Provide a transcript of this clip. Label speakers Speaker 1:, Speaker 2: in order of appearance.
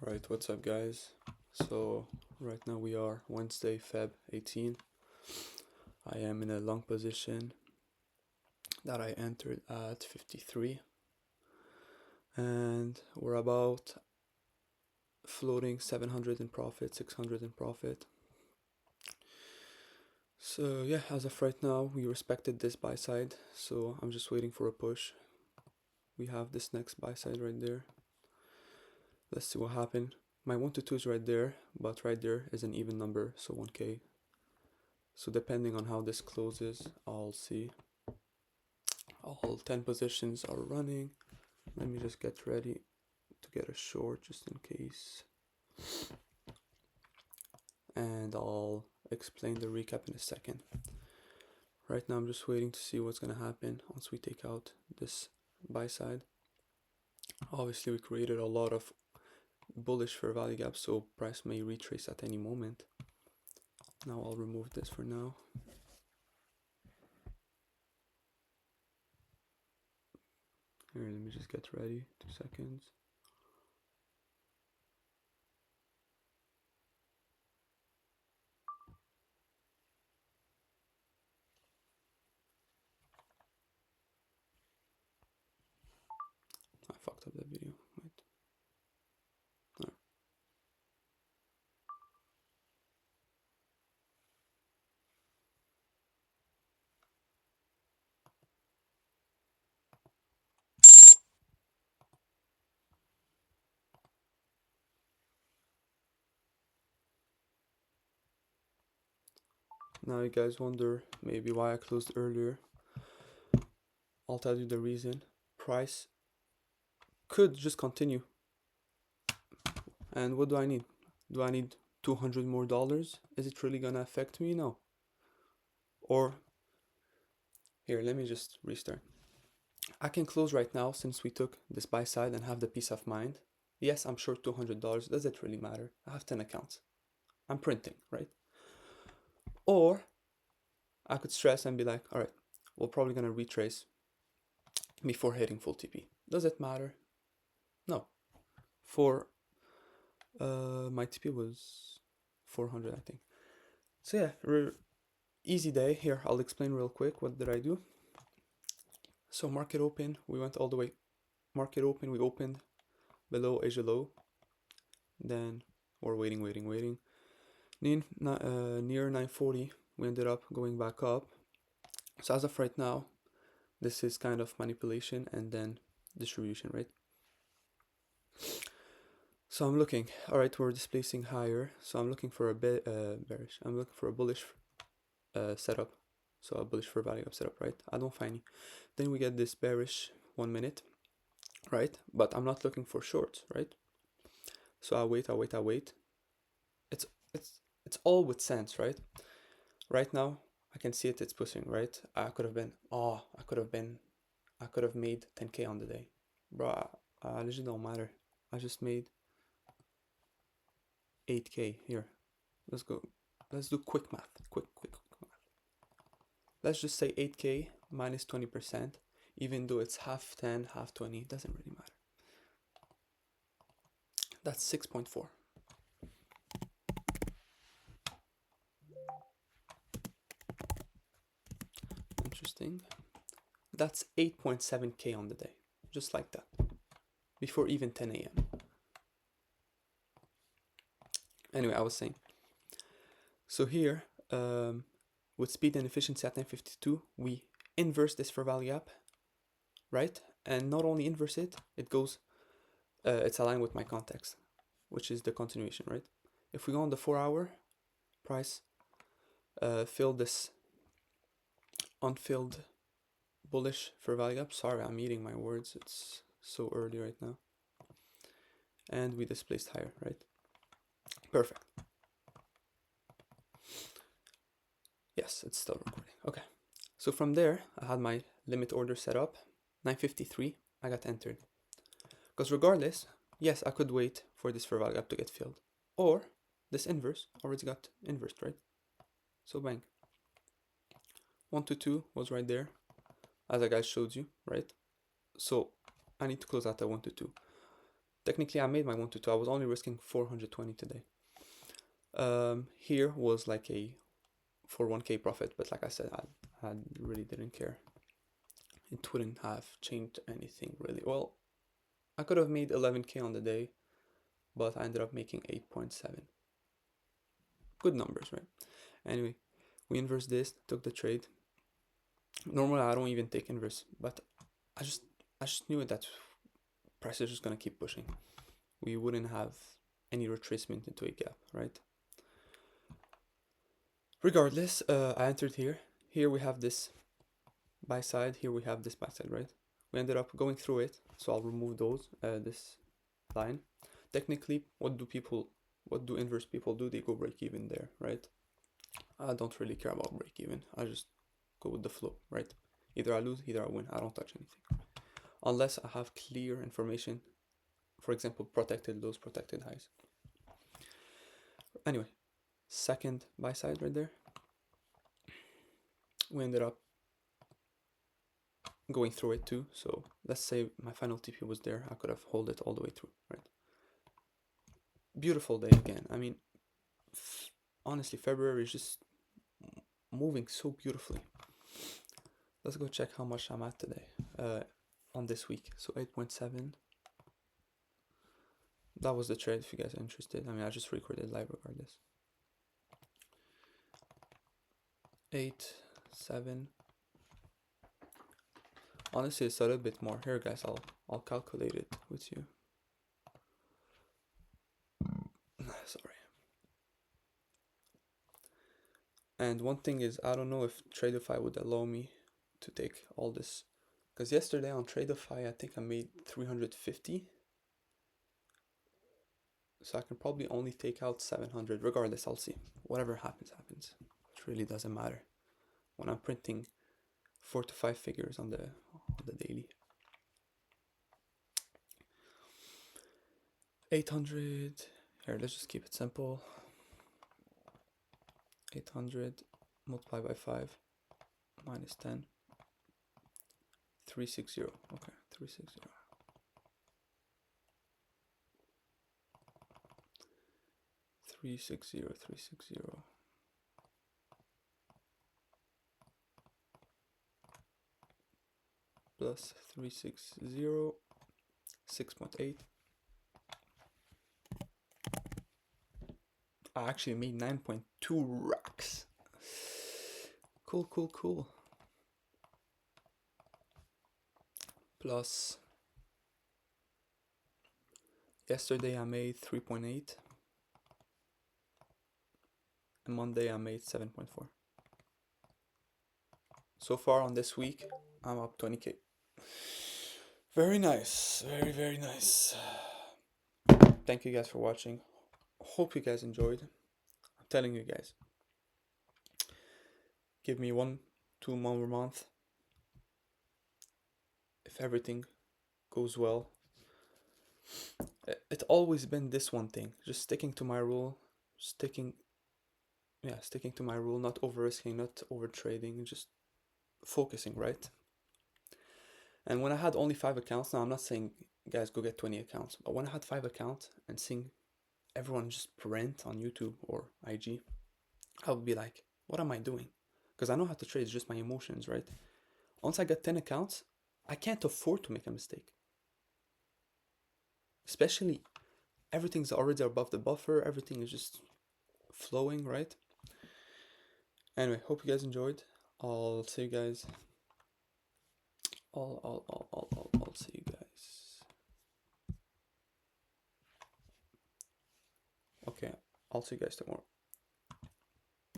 Speaker 1: Right, what's up guys? So right now we are Wednesday, Feb 18. I am in a long position that I entered at 53 and we're about floating 700 in profit, 600 in profit. So yeah, as of right now we respected this buy side, so I'm just waiting for a push. We have this next buy side right there. Let's see what happened. My 1 to 2 is right there, but right there is an even number, so 1k. So depending on how this closes, I'll see. All 10 positions are running. Let me just get ready to get a short just in case. And I'll explain the recap in a second. Right now I'm just waiting to see what's gonna happen once we take out this buy side. Obviously we created a lot of bullish fair value gaps, so price may retrace at any moment. Now I'll remove this for now. Here, let me just get ready, 2 seconds. I fucked up that video, wait. Right. Now you guys wonder maybe why I closed earlier. I'll tell you the reason. Price could just continue. And what do I need? Do I need $200 more? Is it really gonna affect me? No. Or, here, let me just restart. I can close right now since we took this buy side and have the peace of mind. Yes, I'm short $200. Does it really matter? I have 10 accounts. I'm printing, right? Or I could stress and be like, all right, we're probably gonna retrace before hitting full TP. Does it matter? No. For my TP was 400, I think. So yeah, easy day. Here, I'll explain real quick. What did I do? So market open, we went all the way. Market open, we opened below Asia low. Then we're waiting. Near 940, we ended up going back up. So as of right now, this is kind of manipulation and then distribution, right? So I'm looking, all right, we're displacing higher. So I'm looking for a bearish. I'm looking for a bullish setup. So a bullish fair value setup, right? I don't find any. Then we get this bearish 1 minute, right? But I'm not looking for shorts, right? So I wait. It's all with sense, right? Right now I can see it's pushing, right? I could have made 10k on the day, bro. I legit don't matter. I just made 8k here. Let's go. Let's do quick math. Quick math. Let's just say 8k minus 20%, even though it's half 10, half 20, doesn't really matter. That's 6.4. Interesting. That's 8.7k on the day, just like that, before even 10 a.m. Anyway, I was saying, so here, with speed and efficiency at 952, we inverse this fair value gap, right? And not only inverse it, it goes, it's aligned with my context, which is the continuation, right? If we go on the 4-hour, price filled this unfilled bullish fair value gap. Sorry, I'm eating my words. It's so early right now. And we displaced higher, right? Perfect. Yes, it's still recording. Okay. So from there, I had my limit order set up. 953, I got entered. Because regardless, yes, I could wait for this fair value gap to get filled. Or this inverse already got inversed, right? So bang. 1 to 2 was right there, as I guys showed you, right? So I need to close out at 1 to 2. Technically, I made my 122. I was only risking 420 today. Here was like a 1K profit, but like I said, I really didn't care. It wouldn't have changed anything really. Well, I could have made 11K on the day, but I ended up making 8.7. Good numbers, right? Anyway, we inverse this, took the trade. Normally I don't even take inverse, but I just knew that price is just gonna keep pushing. We wouldn't have any retracement into a gap, right? Regardless, I entered here. Here we have this buy side. Here we have this buy side, right? We ended up going through it, so I'll remove those. This line. Technically, what do inverse people do? They go break even there, right? I don't really care about break even. I just go with the flow, right? Either I lose, either I win. I don't touch anything unless I have clear information. For example, protected lows, protected highs. Anyway, second buy side right there. We ended up going through it too. So let's say my final TP was there. I could have held it all the way through, right? Beautiful day again. I mean, honestly, February is just moving so beautifully. Let's go check how much I'm at today on this week. So 8.7. That was the trade if you guys are interested. I mean, I just recorded live regardless. 8, 7. Honestly, it's a little bit more. Here, guys, I'll calculate it with you. Sorry. And one thing is, I don't know if Tradeify would allow me to take all this. Because yesterday on Tradeify, I think I made 350. So I can probably only take out 700. Regardless, I'll see. Whatever happens, happens. It really doesn't matter. When I'm printing 4 to 5 figures on the daily. 800. Here, let's just keep it simple. 800 multiplied by 5 minus 10. 360. Okay, 360. 360, 360. Plus 360, 6.8. I actually made 9.2 racks. Cool. Plus, yesterday I made 3.8. And Monday I made 7.4. So far on this week, I'm up 20K. Very nice. Very nice. Thank you guys for watching. Hope you guys enjoyed. I'm telling you guys. Give me 1-2 more months. If everything goes well. It's always been this one thing. Just sticking to my rule. Sticking to my rule. Not over risking, not over trading. Just focusing, right? And when I had only 5 accounts, now I'm not saying guys go get 20 accounts, but when I had 5 accounts and seeing everyone just print on YouTube or IG, I would be like, what am I doing? Because I know how to trade, it's just my emotions, right? Once I got 10 accounts, I can't afford to make a mistake. Especially everything's already above the buffer, everything is just flowing, right? Anyway, hope you guys enjoyed. I'll see you guys. I'll see you guys. Okay, I'll see you guys tomorrow.